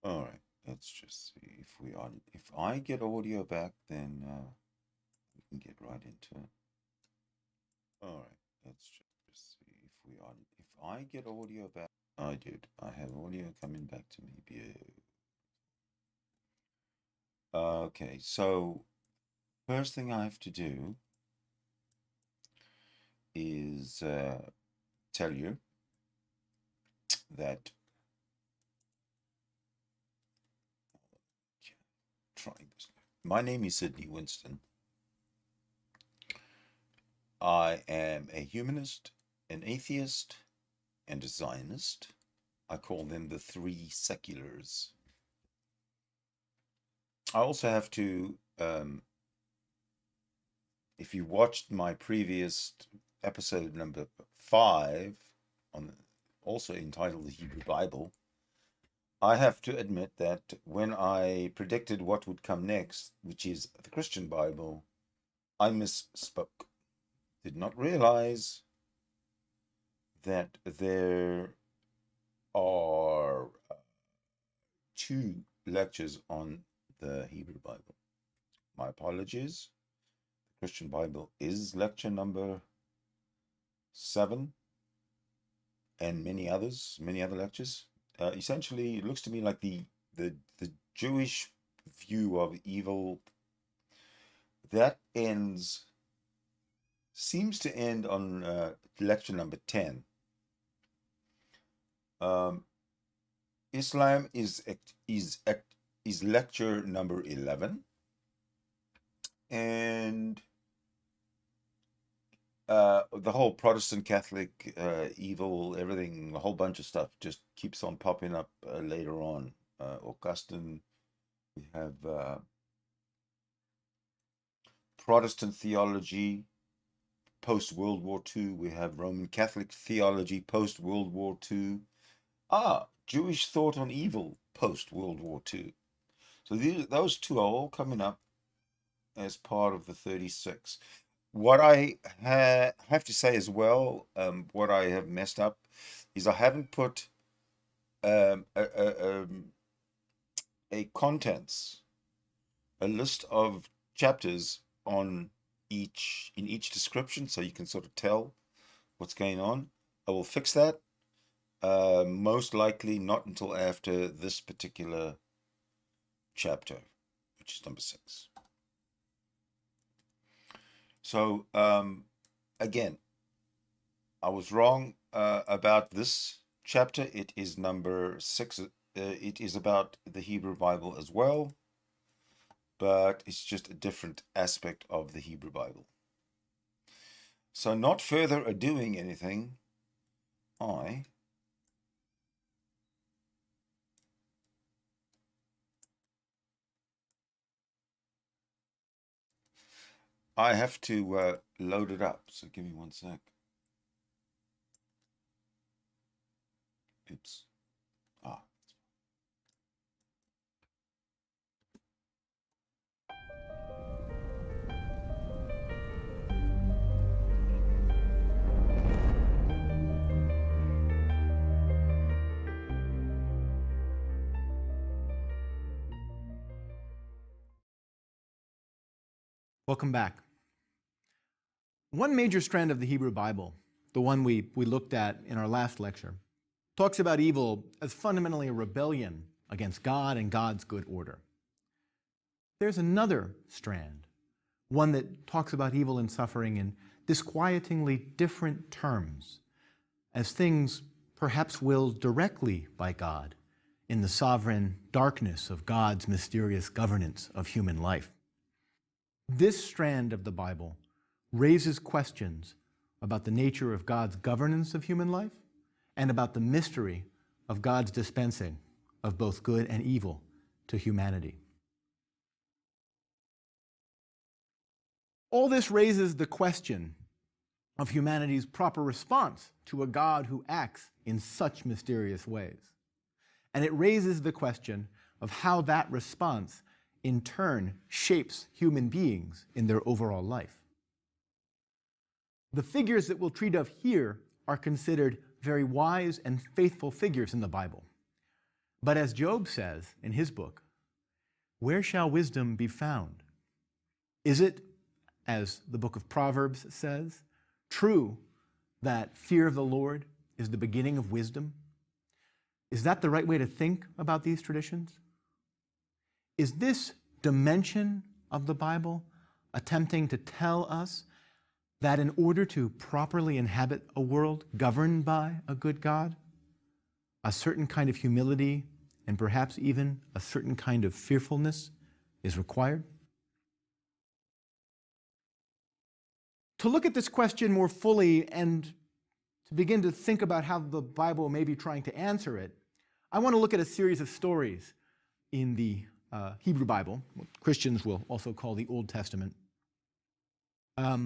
All right, let's just see if I get audio back, then we can get right into it. All right, let's just see if I get audio back. I did. I have audio coming back to me. Okay, so first thing I have to do is tell you that trying this. My name is Sidney Winston. I am a humanist, an atheist, and a Zionist. I call them the three seculars. I also have to, if you watched my previous episode number 5, also entitled The Hebrew Bible, I have to admit that when I predicted what would come next, which is the Christian Bible, I misspoke. Did not realize that there are 2 lectures on the Hebrew Bible. My apologies. The Christian Bible is lecture number 7, and many other lectures. Essentially, it looks to me like the Jewish view of evil that seems to end on lecture number 10. Islam is lecture number 11, and the whole Protestant, Catholic, evil, everything, a whole bunch of stuff just keeps on popping up later on. Augustine, we have Protestant theology post-World War II. We have Roman Catholic theology post-World War II. Jewish thought on evil post-World War II. So those 2 are all coming up as part of the 36. What I have to say as well, what I have messed up is I haven't put a contents, a list of chapters in each description, so you can sort of tell what's going on. I will fix that. Most likely not until after this particular chapter, which is number 6. So, again, I was wrong about this chapter. It is number 6. It is about the Hebrew Bible as well, but it's just a different aspect of the Hebrew Bible. So, not further ado-ing anything, I have to load it up, so give me one sec. Oops. Welcome back. One major strand of the Hebrew Bible, the one we looked at in our last lecture, talks about evil as fundamentally a rebellion against God and God's good order. There's another strand, one that talks about evil and suffering in disquietingly different terms, as things perhaps willed directly by God in the sovereign darkness of God's mysterious governance of human life. This strand of the Bible raises questions about the nature of God's governance of human life and about the mystery of God's dispensing of both good and evil to humanity. All this raises the question of humanity's proper response to a God who acts in such mysterious ways. And it raises the question of how that response in turn shapes human beings in their overall life. The figures that we'll treat of here are considered very wise and faithful figures in the Bible. But as Job says in his book, where shall wisdom be found? Is it, as the book of Proverbs says, true that fear of the Lord is the beginning of wisdom? Is that the right way to think about these traditions? Is this dimension of the Bible attempting to tell us that in order to properly inhabit a world governed by a good God, a certain kind of humility and perhaps even a certain kind of fearfulness is required? To look at this question more fully and to begin to think about how the Bible may be trying to answer it, I want to look at a series of stories in the Hebrew Bible, what Christians will also call the Old Testament. A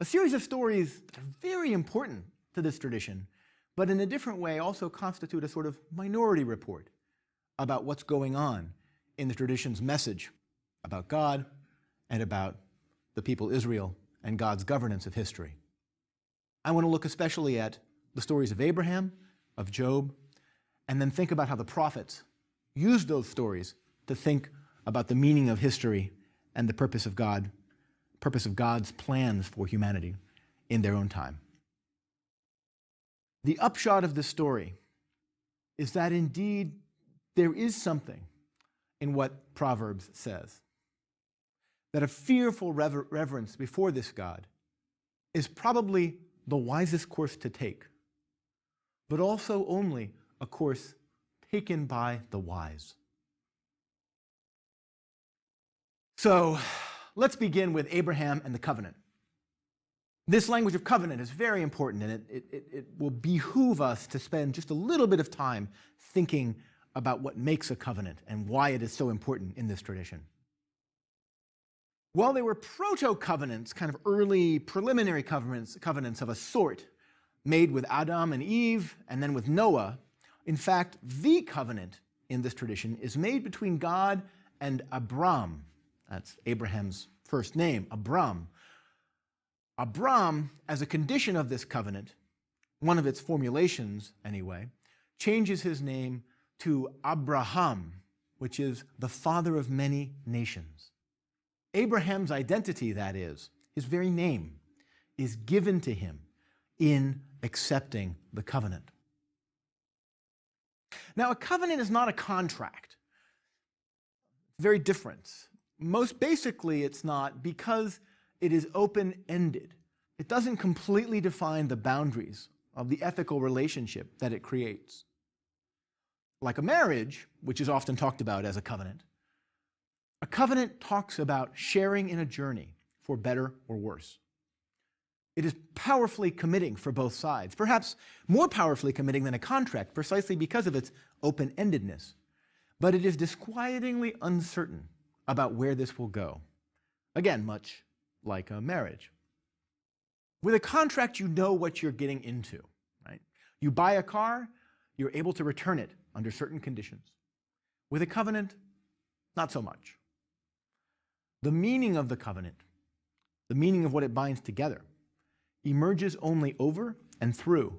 series of stories that are very important to this tradition, but in a different way also constitute a sort of minority report about what's going on in the tradition's message about God and about the people Israel and God's governance of history. I want to look especially at the stories of Abraham, of Job, and then think about how the prophets used those stories to think about the meaning of history and the purpose of God's plans for humanity in their own time. The upshot of this story is that indeed there is something in what Proverbs says, that a fearful reverence before this God is probably the wisest course to take, but also only a course taken by the wise. So let's begin with Abraham and the covenant. This language of covenant is very important, and it will behoove us to spend just a little bit of time thinking about what makes a covenant and why it is so important in this tradition. While they were proto-covenants, kind of early preliminary covenants of a sort, made with Adam and Eve and then with Noah, in fact, the covenant in this tradition is made between God and Abram. That's Abraham's first name, Abram. Abram, as a condition of this covenant, one of its formulations anyway, changes his name to Abraham, which is the father of many nations. Abraham's identity, that is, his very name, is given to him in accepting the covenant. Now, a covenant is not a contract. It's very different. Most basically, it's not because it is open-ended. It doesn't completely define the boundaries of the ethical relationship that it creates. Like a marriage, which is often talked about as a covenant talks about sharing in a journey for better or worse. It is powerfully committing for both sides, perhaps more powerfully committing than a contract, precisely because of its open-endedness. But it is disquietingly uncertain about where this will go. Again, much like a marriage. With a contract, you know what you're getting into, right? You buy a car, you're able to return it under certain conditions. With a covenant, not so much. The meaning of the covenant, the meaning of what it binds together, emerges only over and through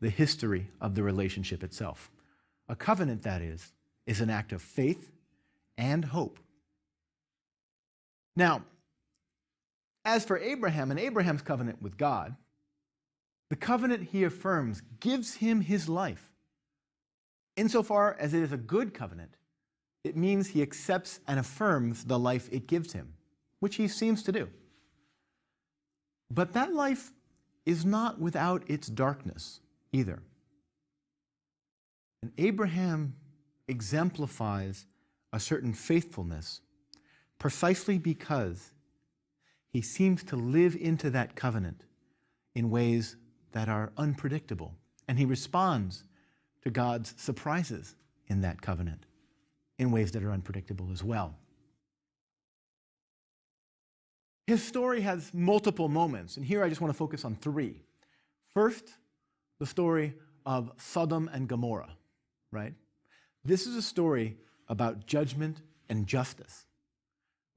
the history of the relationship itself. A covenant, that is an act of faith and hope. Now, as for Abraham and Abraham's covenant with God, the covenant he affirms gives him his life. Insofar as it is a good covenant, it means he accepts and affirms the life it gives him, which he seems to do. But that life is not without its darkness either. And Abraham exemplifies a certain faithfulness precisely because he seems to live into that covenant in ways that are unpredictable, and he responds to God's surprises in that covenant in ways that are unpredictable as well. His story has multiple moments, and here I just want to focus on three. First, the story of Sodom and Gomorrah, right? This is a story about judgment and justice.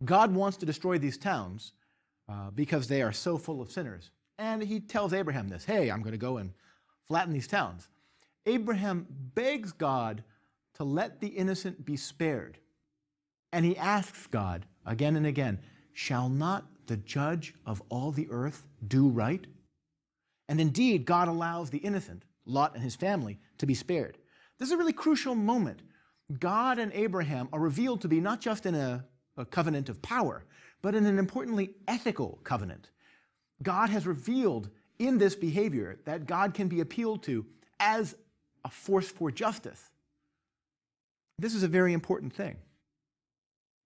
God wants to destroy these towns because they are so full of sinners. And he tells Abraham this, hey, I'm going to go and flatten these towns. Abraham begs God to let the innocent be spared. And he asks God again and again, shall not the judge of all the earth do right? And indeed, God allows the innocent, Lot and his family, to be spared. This is a really crucial moment. God and Abraham are revealed to be not just in a covenant of power, but in an importantly ethical covenant. God has revealed in this behavior that God can be appealed to as a force for justice. This is a very important thing.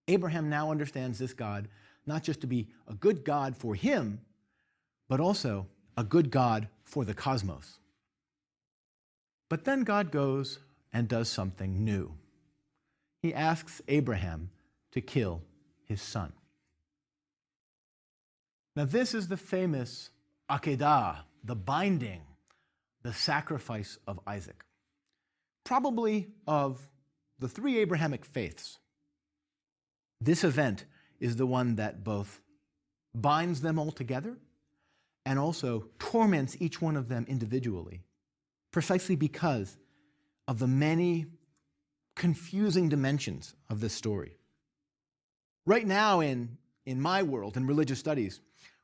Abraham now understands this God not just to be a good God for him, but also a good God for the cosmos. But then God goes and does something new. He asks Abraham to kill his son. Now this is the famous Akedah, the binding, the sacrifice of Isaac. Probably of the three Abrahamic faiths, this event is the one that both binds them all together and also torments each one of them individually, precisely because of the many confusing dimensions of this story. Right now in my world, in religious studies,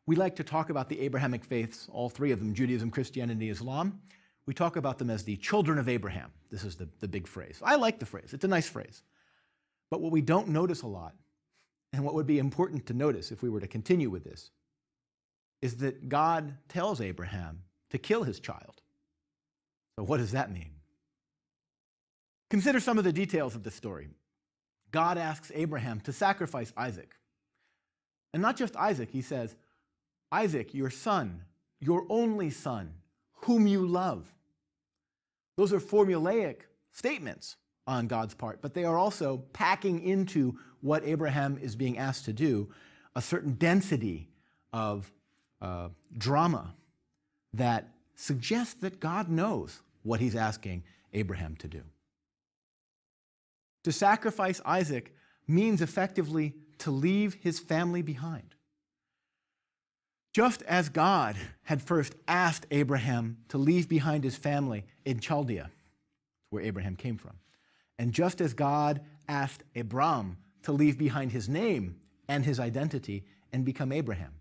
we like to talk about the Abrahamic faiths, all three of them, Judaism, Christianity, Islam. We talk about them as the children of Abraham. This is the big phrase. I like the phrase. It's a nice phrase. But what we don't notice a lot, and what would be important to notice if we were to continue with this, is that God tells Abraham to kill his child. So what does that mean? Consider some of the details of this story. God asks Abraham to sacrifice Isaac. And not just Isaac, he says, Isaac, your son, your only son, whom you love. Those are formulaic statements on God's part, but they are also packing into what Abraham is being asked to do a certain density of drama that suggests that God knows what he's asking Abraham to do. To sacrifice Isaac means effectively to leave his family behind. Just as God had first asked Abraham to leave behind his family in Chaldea, where Abraham came from, and just as God asked Abram to leave behind his name and his identity and become Abraham.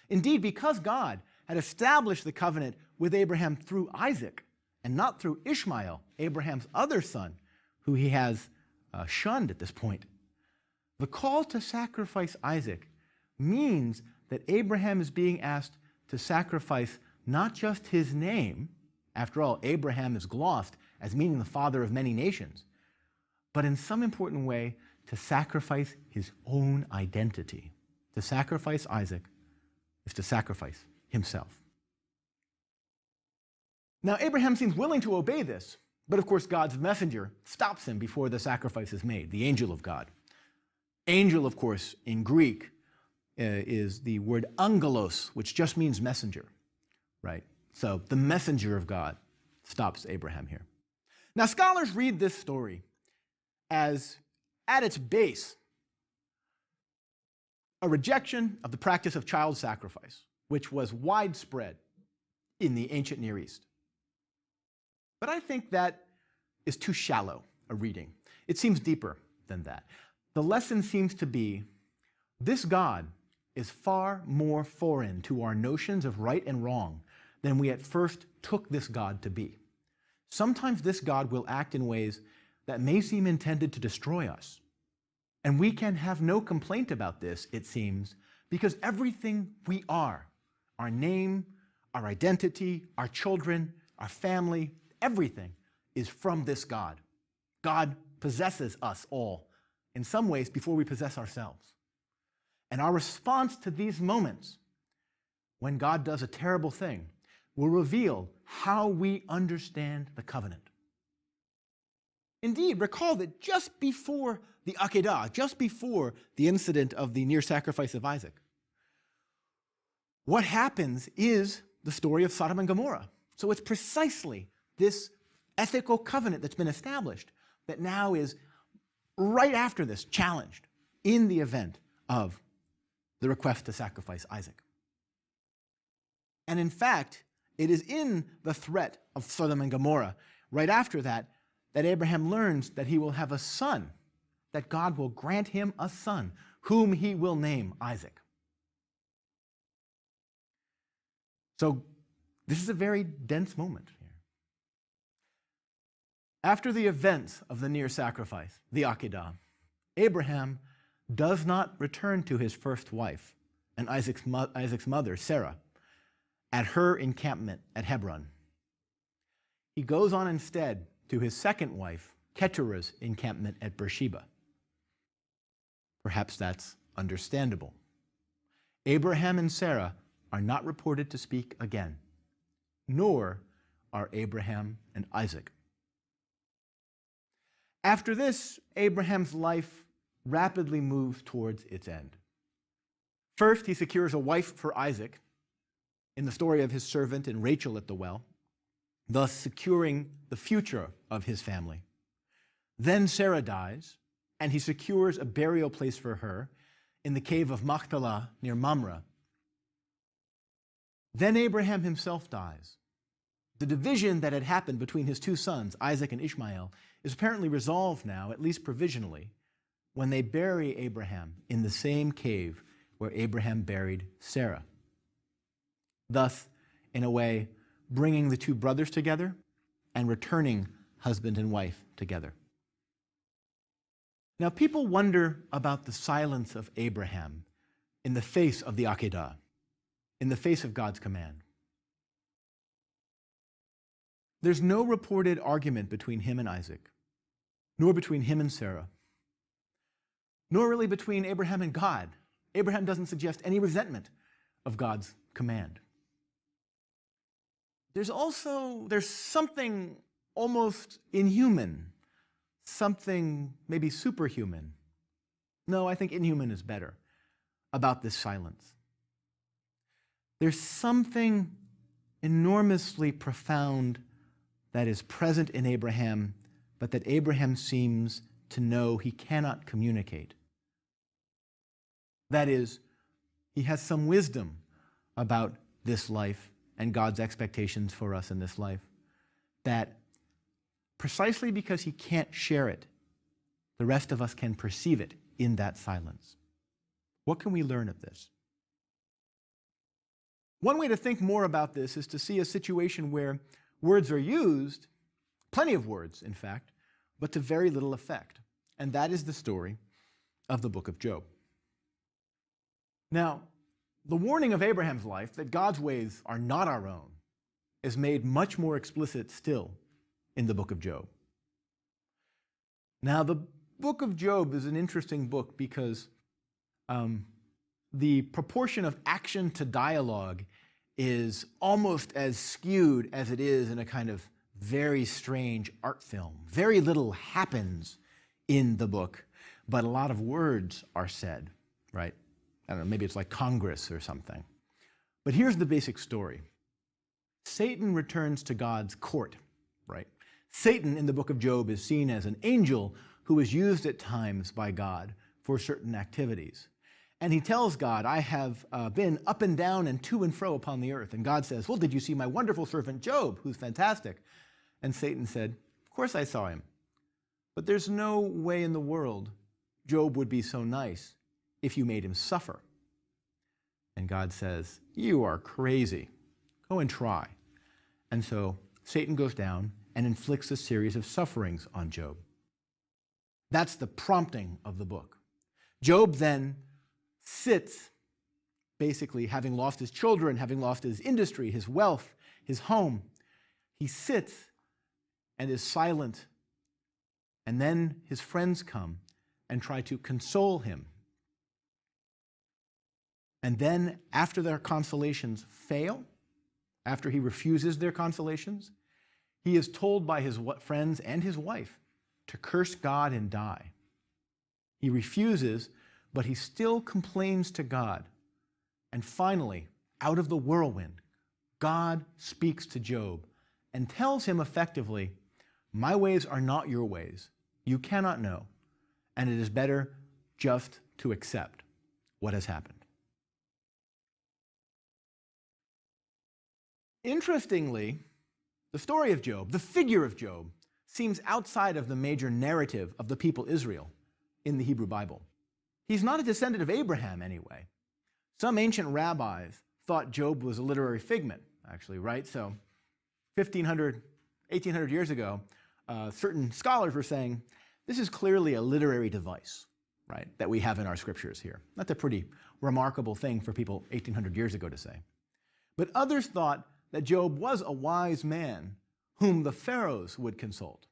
Indeed, because God had established the covenant with Abraham through Isaac and not through Ishmael, Abraham's other son, who he has shunned at this point, the call to sacrifice Isaac means that Abraham is being asked to sacrifice not just his name, after all, Abraham is glossed as meaning the father of many nations, but in some important way to sacrifice his own identity. To sacrifice Isaac is to sacrifice himself. Now, Abraham seems willing to obey this, but of course God's messenger stops him before the sacrifice is made, the angel of God. Angel, of course, in Greek is the word angelos, which just means messenger, right? So the messenger of God stops Abraham here. Now, scholars read this story as, at its base, a rejection of the practice of child sacrifice, which was widespread in the ancient Near East. But I think that is too shallow a reading. It seems deeper than that. The lesson seems to be this God is far more foreign to our notions of right and wrong than we at first took this God to be. Sometimes this God will act in ways that may seem intended to destroy us. And we can have no complaint about this, it seems, because everything we are, our name, our identity, our children, our family, everything is from this God. God possesses us all, in some ways, before we possess ourselves. And our response to these moments, when God does a terrible thing, will reveal how we understand the covenant. Indeed, recall that just before the Akedah, just before the incident of the near sacrifice of Isaac, what happens is the story of Sodom and Gomorrah. So it's precisely this ethical covenant that's been established that now is, right after this, challenged in the event of the request to sacrifice Isaac. And in fact, it is in the threat of Sodom and Gomorrah, right after that, that Abraham learns that he will have a son, that God will grant him a son, whom he will name Isaac. So this is a very dense moment here. After the events of the near sacrifice, the Akedah, Abraham does not return to his first wife and Isaac's mother, Sarah, at her encampment at Hebron. He goes on instead to his second wife, Keturah's encampment at Beersheba. Perhaps that's understandable. Abraham and Sarah are not reported to speak again, nor are Abraham and Isaac. After this, Abraham's life rapidly moves towards its end. First, he secures a wife for Isaac in the story of his servant and Rachel at the well, thus securing the future of his family. Then Sarah dies, and he secures a burial place for her in the cave of Machpelah near Mamre. Then Abraham himself dies. The division that had happened between his two sons, Isaac and Ishmael, is apparently resolved now, at least provisionally, when they bury Abraham in the same cave where Abraham buried Sarah. Thus, in a way, bringing the two brothers together and returning husband and wife together. Now, people wonder about the silence of Abraham in the face of the Akedah, in the face of God's command. There's no reported argument between him and Isaac, nor between him and Sarah, nor really between Abraham and God. Abraham doesn't suggest any resentment of God's command. There's something almost inhuman, something maybe superhuman. No, I think inhuman is better about this silence. There's something enormously profound that is present in Abraham, but that Abraham seems to know he cannot communicate. That is, he has some wisdom about this life and God's expectations for us in this life, that precisely because he can't share it, the rest of us can perceive it in that silence. What can we learn of this? One way to think more about this is to see a situation where words are used, plenty of words, in fact, but to very little effect. And that is the story of the book of Job. Now, the warning of Abraham's life that God's ways are not our own is made much more explicit still in the book of Job. Now, the book of Job is an interesting book because the proportion of action to dialogue is almost as skewed as it is in a kind of very strange art film. Very little happens in the book, but a lot of words are said, right? I don't know, maybe it's like Congress or something. But here's the basic story. Satan returns to God's court, right? Satan in the book of Job is seen as an angel who is used at times by God for certain activities. And he tells God, I have been up and down and to and fro upon the earth. And God says, well, did you see my wonderful servant Job, who's fantastic? And Satan said, of course I saw him. But there's no way in the world Job would be so nice if you made him suffer. And God says, you are crazy. Go and try. And so Satan goes down and inflicts a series of sufferings on Job. That's the prompting of the book. Job then sits, basically having lost his children, having lost his industry, his wealth, his home. He sits and is silent. And then his friends come and try to console him. And then, after their consolations fail, after he refuses their consolations, he is told by his friends and his wife to curse God and die. He refuses, but he still complains to God. And finally, out of the whirlwind, God speaks to Job and tells him effectively, my ways are not your ways. You cannot know, and it is better just to accept what has happened. Interestingly, the story of Job, the figure of Job, seems outside of the major narrative of the people Israel in the Hebrew Bible. He's not a descendant of Abraham anyway. Some ancient rabbis thought Job was a literary figment, actually, right? So 1,500, 1,800 years ago, certain scholars were saying, this is clearly a literary device, right, that we have in our scriptures here. That's a pretty remarkable thing for people 1,800 years ago to say. But others thought that Job was a wise man whom the pharaohs would consult.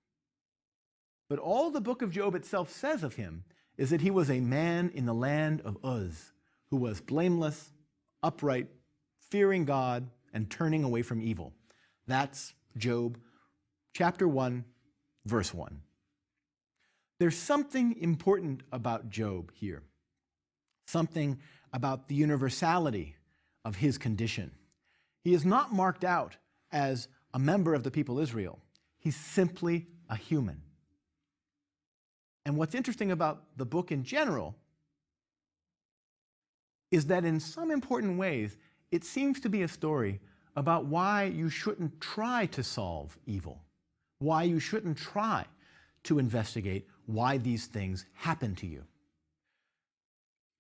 But all the book of Job itself says of him is that he was a man in the land of Uz, who was blameless, upright, fearing God, and turning away from evil. That's Job chapter 1, verse 1. There's something important about Job here, something about the universality of his condition. He is not marked out as a member of the people Israel. He's simply a human. And what's interesting about the book in general is that in some important ways, it seems to be a story about why you shouldn't try to solve evil, why you shouldn't try to investigate why these things happen to you.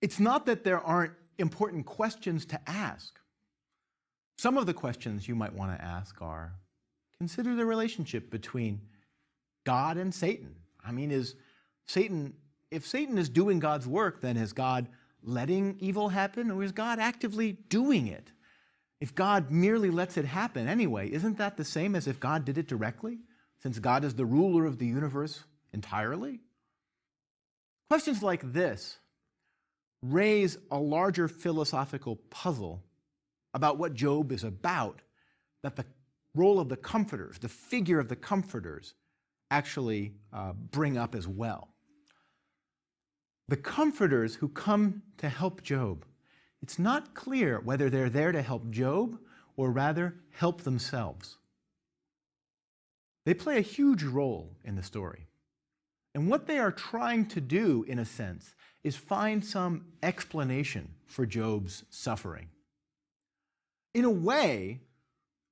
It's not that there aren't important questions to ask. Some of the questions you might want to ask are, consider the relationship between God and Satan. I mean, if Satan is doing God's work, then is God letting evil happen, or is God actively doing it? If God merely lets it happen anyway, isn't that the same as if God did it directly, since God is the ruler of the universe entirely? Questions like this raise a larger philosophical puzzle about what Job is about, that the role of the comforters, the figure of the comforters, actually bring up as well. The comforters who come to help Job, it's not clear whether they're there to help Job or rather help themselves. They play a huge role in the story. And what they are trying to do, in a sense, is find some explanation for Job's suffering. In a way,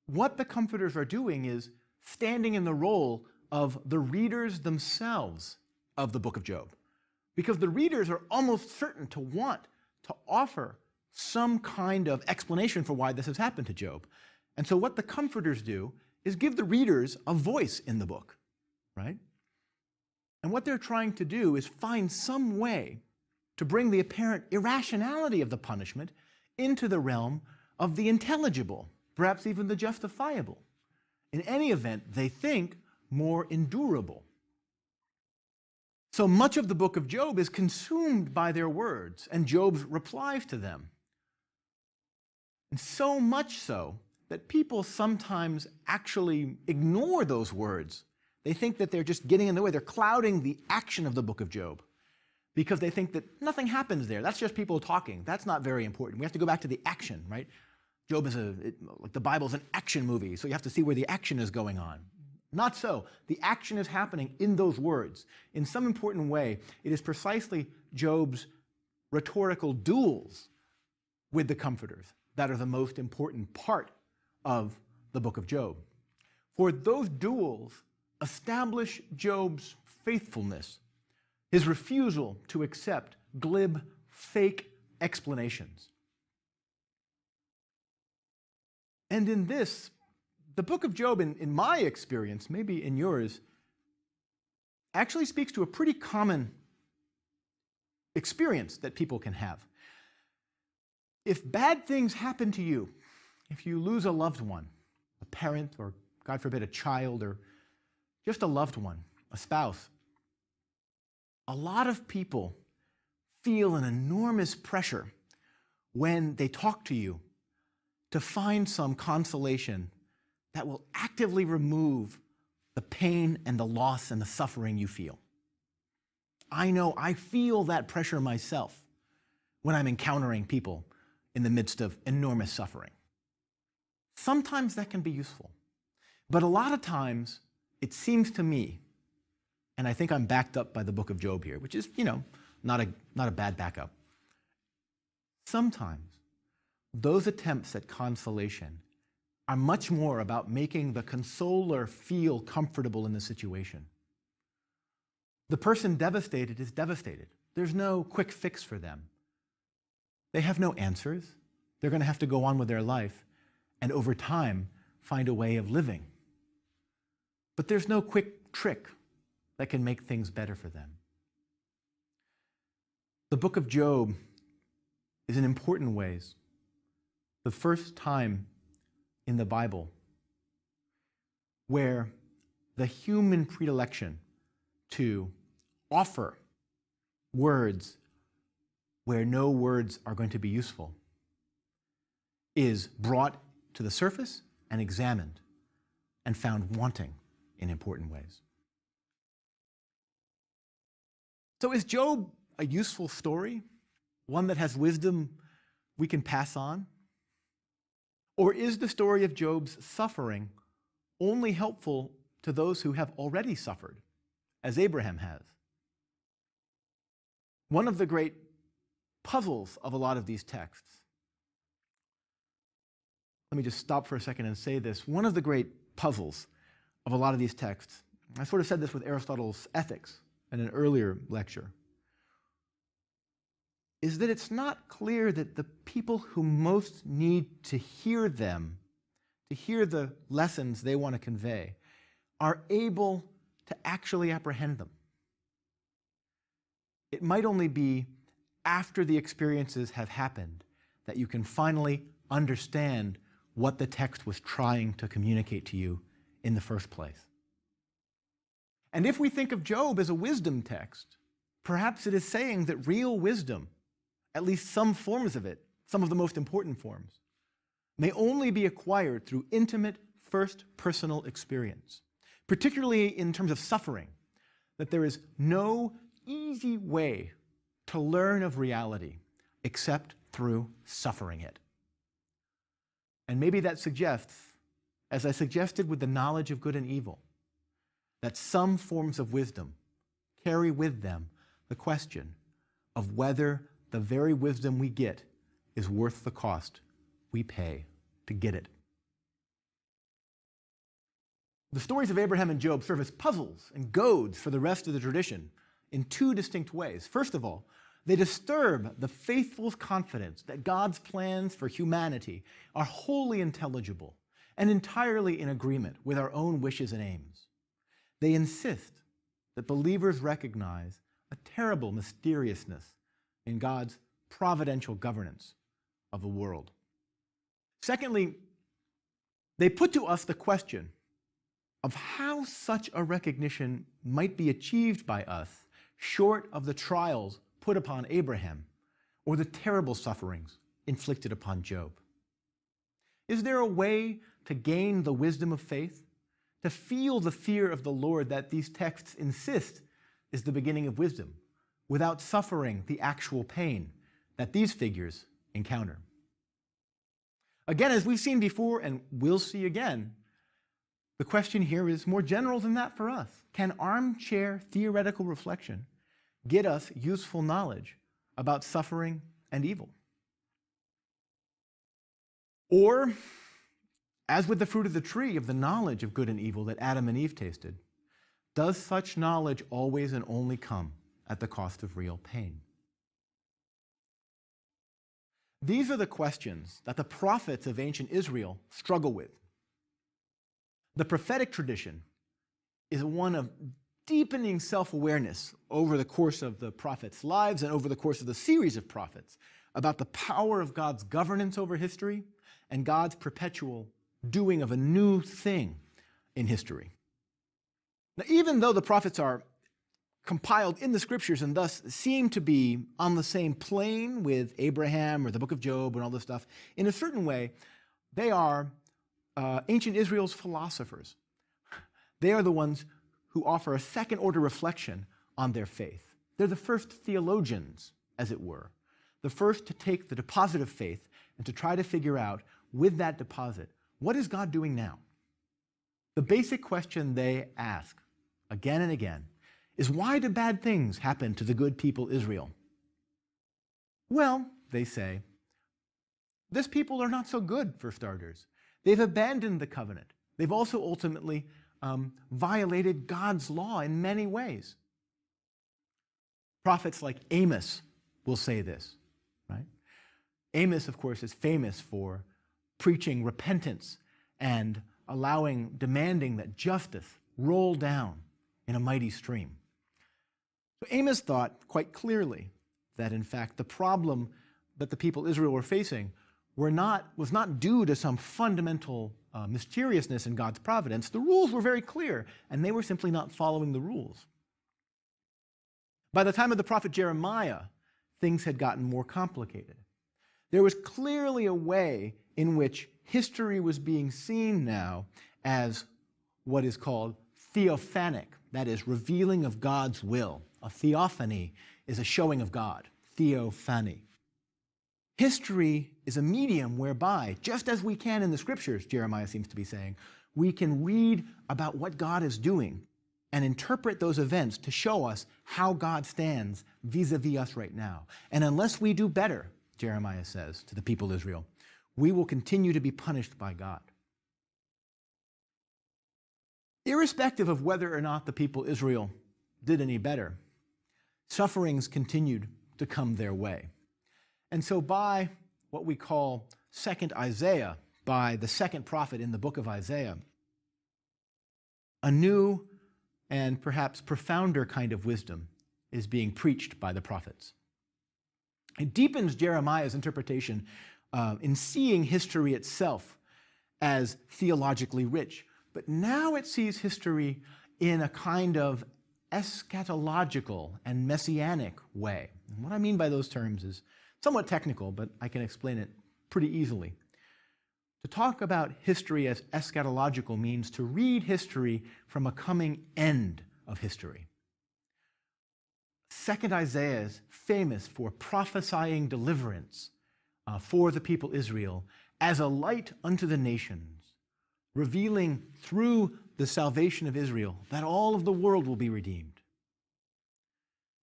what the comforters are doing is standing in the role of the readers themselves of the book of Job. Because the readers are almost certain to want to offer some kind of explanation for why this has happened to Job. And so what the comforters do is give the readers a voice in the book, right? And what they're trying to do is find some way to bring the apparent irrationality of the punishment into the realm of the intelligible, perhaps even the justifiable. In any event, they think more endurable. So much of the book of Job is consumed by their words and Job's replies to them. And so much so that people sometimes actually ignore those words. They think that they're just getting in the way. They're clouding the action of the book of Job because they think that nothing happens there. That's just people talking. That's not very important. We have to go back to the action, right? Job is like the Bible's an action movie, so you have to see where the action is going on. Not so. The action is happening in those words. In some important way, it is precisely Job's rhetorical duels with the comforters that are the most important part of the book of Job. For those duels establish Job's faithfulness, his refusal to accept glib, fake explanations. And in this, the book of Job, in my experience, maybe in yours, actually speaks to a pretty common experience that people can have. If bad things happen to you, if you lose a loved one, a parent, or God forbid, a child, or just a loved one, a spouse, a lot of people feel an enormous pressure when they talk to you to find some consolation that will actively remove the pain and the loss and the suffering you feel. I know I feel that pressure myself when I'm encountering people in the midst of enormous suffering. Sometimes that can be useful, but a lot of times it seems to me, and I think I'm backed up by the book of Job here, which is, not a bad backup. Sometimes those attempts at consolation are much more about making the consoler feel comfortable in the situation. The person devastated is devastated. There's no quick fix for them. They have no answers. They're going to have to go on with their life and over time find a way of living. But there's no quick trick that can make things better for them. The book of Job is in important ways the first time in the Bible where the human predilection to offer words where no words are going to be useful is brought to the surface and examined and found wanting in important ways. So is Job a useful story? One that has wisdom we can pass on? Or is the story of Job's suffering only helpful to those who have already suffered, as Abraham has? One of the great puzzles of a lot of these texts, let me just stop for a second and say this. One of the great puzzles of a lot of these texts, I sort of said this with Aristotle's Ethics in an earlier lecture, is that it's not clear that the people who most need to hear them, to hear the lessons they want to convey, are able to actually apprehend them. It might only be after the experiences have happened that you can finally understand what the text was trying to communicate to you in the first place. And if we think of Job as a wisdom text, perhaps it is saying that real wisdom, at least some forms of it, some of the most important forms, may only be acquired through intimate, first personal experience, particularly in terms of suffering, that there is no easy way to learn of reality except through suffering it. And maybe that suggests, as I suggested with the knowledge of good and evil, that some forms of wisdom carry with them the question of whether the very wisdom we get is worth the cost we pay to get it. The stories of Abraham and Job serve as puzzles and goads for the rest of the tradition in two distinct ways. First of all, they disturb the faithful's confidence that God's plans for humanity are wholly intelligible and entirely in agreement with our own wishes and aims. They insist that believers recognize a terrible mysteriousness in God's providential governance of the world. Secondly, they put to us the question of how such a recognition might be achieved by us short of the trials put upon Abraham or the terrible sufferings inflicted upon Job. Is there a way to gain the wisdom of faith, to feel the fear of the Lord that these texts insist is the beginning of wisdom, without suffering the actual pain that these figures encounter? Again, as we've seen before and will see again, the question here is more general than that for us. Can armchair theoretical reflection get us useful knowledge about suffering and evil? Or, as with the fruit of the tree of the knowledge of good and evil that Adam and Eve tasted, does such knowledge always and only come at the cost of real pain? These are the questions that the prophets of ancient Israel struggle with. The prophetic tradition is one of deepening self-awareness over the course of the prophets' lives and over the course of the series of prophets about the power of God's governance over history and God's perpetual doing of a new thing in history. Now, even though the prophets are compiled in the scriptures and thus seem to be on the same plane with Abraham or the book of Job and all this stuff, in a certain way, they are ancient Israel's philosophers. They are the ones who offer a second-order reflection on their faith. They're the first theologians, as it were, the first to take the deposit of faith and to try to figure out, with that deposit, what is God doing now? The basic question they ask again and again is, why do bad things happen to the good people Israel? Well, they say, this people are not so good, for starters. They've abandoned the covenant. They've also ultimately violated God's law in many ways. Prophets like Amos will say this, right? Amos, of course, is famous for preaching repentance and demanding that justice roll down in a mighty stream. So Amos thought quite clearly that, in fact, the problem that the people of Israel were facing was not due to some fundamental mysteriousness in God's providence. The rules were very clear, and they were simply not following the rules. By the time of the prophet Jeremiah, things had gotten more complicated. There was clearly a way in which history was being seen now as what is called theophanic, that is, revealing of God's will. A theophany is a showing of God, theophany. History is a medium whereby, just as we can in the scriptures, Jeremiah seems to be saying, we can read about what God is doing and interpret those events to show us how God stands vis-a-vis us right now. And unless we do better, Jeremiah says to the people of Israel, we will continue to be punished by God. Irrespective of whether or not the people of Israel did any better, sufferings continued to come their way. And so by what we call second Isaiah, by the second prophet in the book of Isaiah, a new and perhaps profounder kind of wisdom is being preached by the prophets. It deepens Jeremiah's interpretation in seeing history itself as theologically rich. But now it sees history in a kind of eschatological and messianic way. And what I mean by those terms is somewhat technical, but I can explain it pretty easily. To talk about history as eschatological means to read history from a coming end of history. Second Isaiah is famous for prophesying deliverance for the people Israel as a light unto the nations, revealing through the salvation of Israel that all of the world will be redeemed.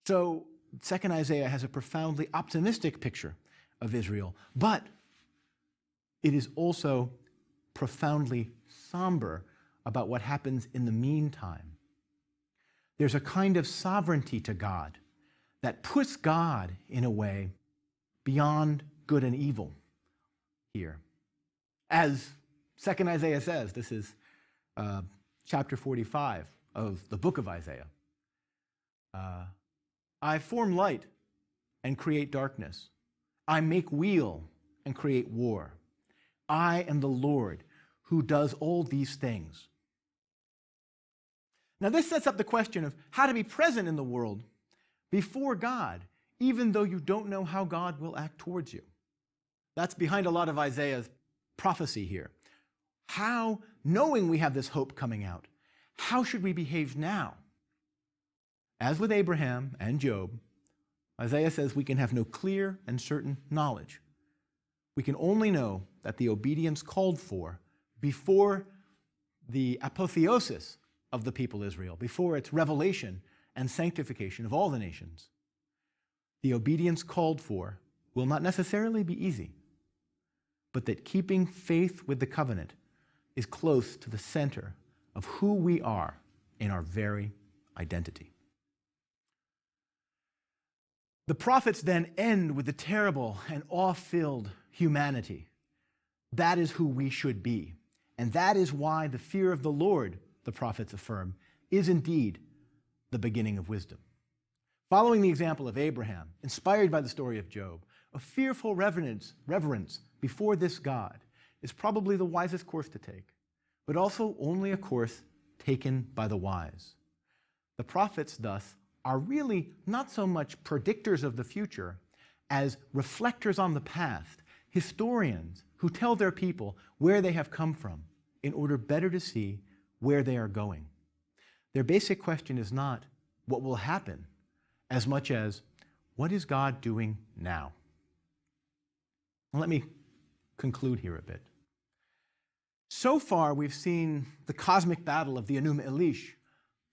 So second Isaiah has a profoundly optimistic picture of Israel, but it is also profoundly somber about what happens in the meantime. There's a kind of sovereignty to God that puts God, in a way, beyond good and evil here. As second Isaiah says, this is chapter 45 of the book of Isaiah. I form light and create darkness. I make weal and create war. I am the Lord who does all these things. Now this sets up the question of how to be present in the world before God, even though you don't know how God will act towards you. That's behind a lot of Isaiah's prophecy here. How, knowing we have this hope coming out, how should we behave now? As with Abraham and Job, Isaiah says we can have no clear and certain knowledge. We can only know that the obedience called for before the apotheosis of the people Israel, before its revelation and sanctification of all the nations, the obedience called for will not necessarily be easy, but that keeping faith with the covenant is close to the center of who we are in our very identity. The prophets then end with the terrible and awe-filled humanity. That is who we should be. And that is why the fear of the Lord, the prophets affirm, is indeed the beginning of wisdom. Following the example of Abraham, inspired by the story of Job, a fearful reverence before this God is probably the wisest course to take, but also only a course taken by the wise. The prophets, thus, are really not so much predictors of the future as reflectors on the past, historians who tell their people where they have come from in order better to see where they are going. Their basic question is not what will happen as much as what is God doing now? Let me conclude here a bit. So far, we've seen the cosmic battle of the Enuma Elish,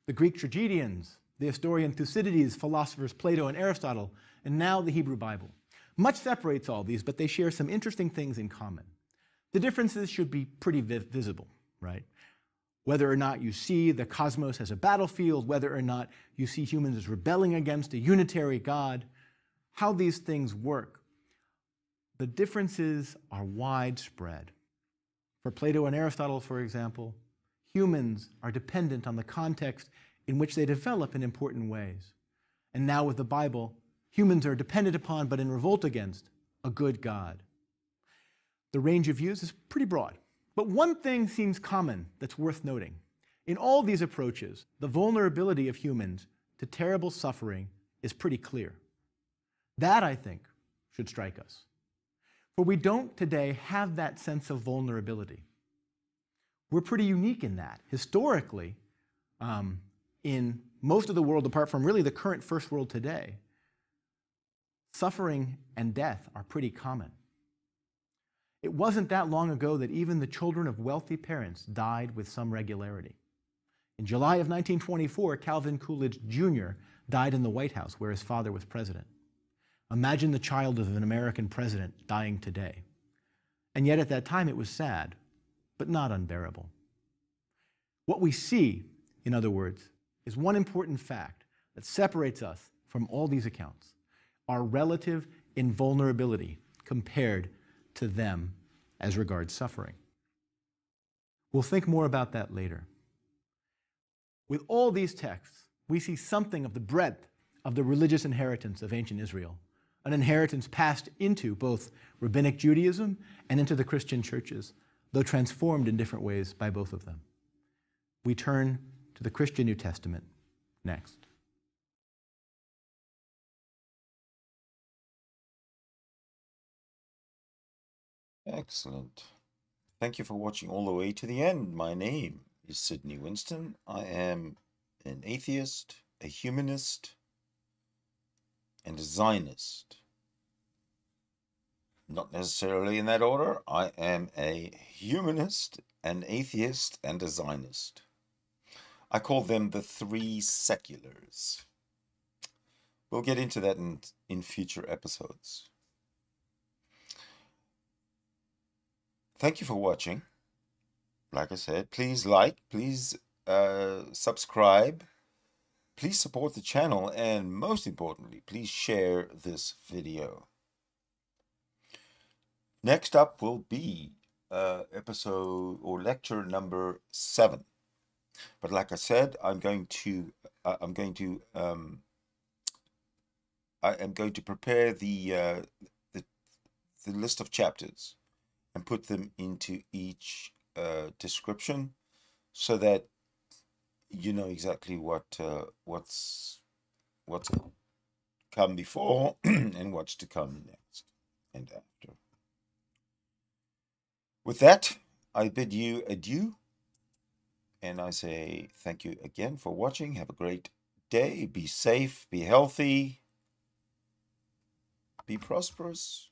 the Greek tragedians, the historian Thucydides, philosophers Plato and Aristotle, and now the Hebrew Bible. Much separates all these, but they share some interesting things in common. The differences should be pretty visible, right? Whether or not you see the cosmos as a battlefield, whether or not you see humans as rebelling against a unitary God, how these things work, the differences are widespread. For Plato and Aristotle, for example, humans are dependent on the context in which they develop in important ways. And now with the Bible, humans are dependent upon, but in revolt against, a good God. The range of views is pretty broad. But one thing seems common that's worth noting. In all these approaches, the vulnerability of humans to terrible suffering is pretty clear. That, I think, should strike us. For we don't today have that sense of vulnerability. We're pretty unique in that. Historically, in most of the world, apart from really the current first world today, suffering and death are pretty common. It wasn't that long ago that even the children of wealthy parents died with some regularity. In July of 1924, Calvin Coolidge Jr. died in the White House, where his father was president. Imagine the child of an American president dying today. And yet at that time it was sad, but not unbearable. What we see, in other words, is one important fact that separates us from all these accounts: our relative invulnerability compared to them as regards suffering. We'll think more about that later. With all these texts, we see something of the breadth of the religious inheritance of ancient Israel, an inheritance passed into both Rabbinic Judaism and into the Christian churches, though transformed in different ways by both of them. We turn to the Christian New Testament next. Excellent. Thank you for watching all the way to the end. My name is Sidney Winston. I am an atheist, a humanist, and a Zionist. Not necessarily in that order. I am a humanist, an atheist, and a Zionist. I call them the three seculars. We'll get into that in future episodes. Thank you for watching. Like I said, please like, please subscribe, please support the channel, and most importantly, please share this video. Next up will be episode or lecture number 7. But like I said, I am going to prepare the list of chapters and put them into each description, so that you know exactly what's come before and what's to come next and after. With that, I bid you adieu, and I say thank you again for watching. Have a great day. Be safe, be healthy, be prosperous.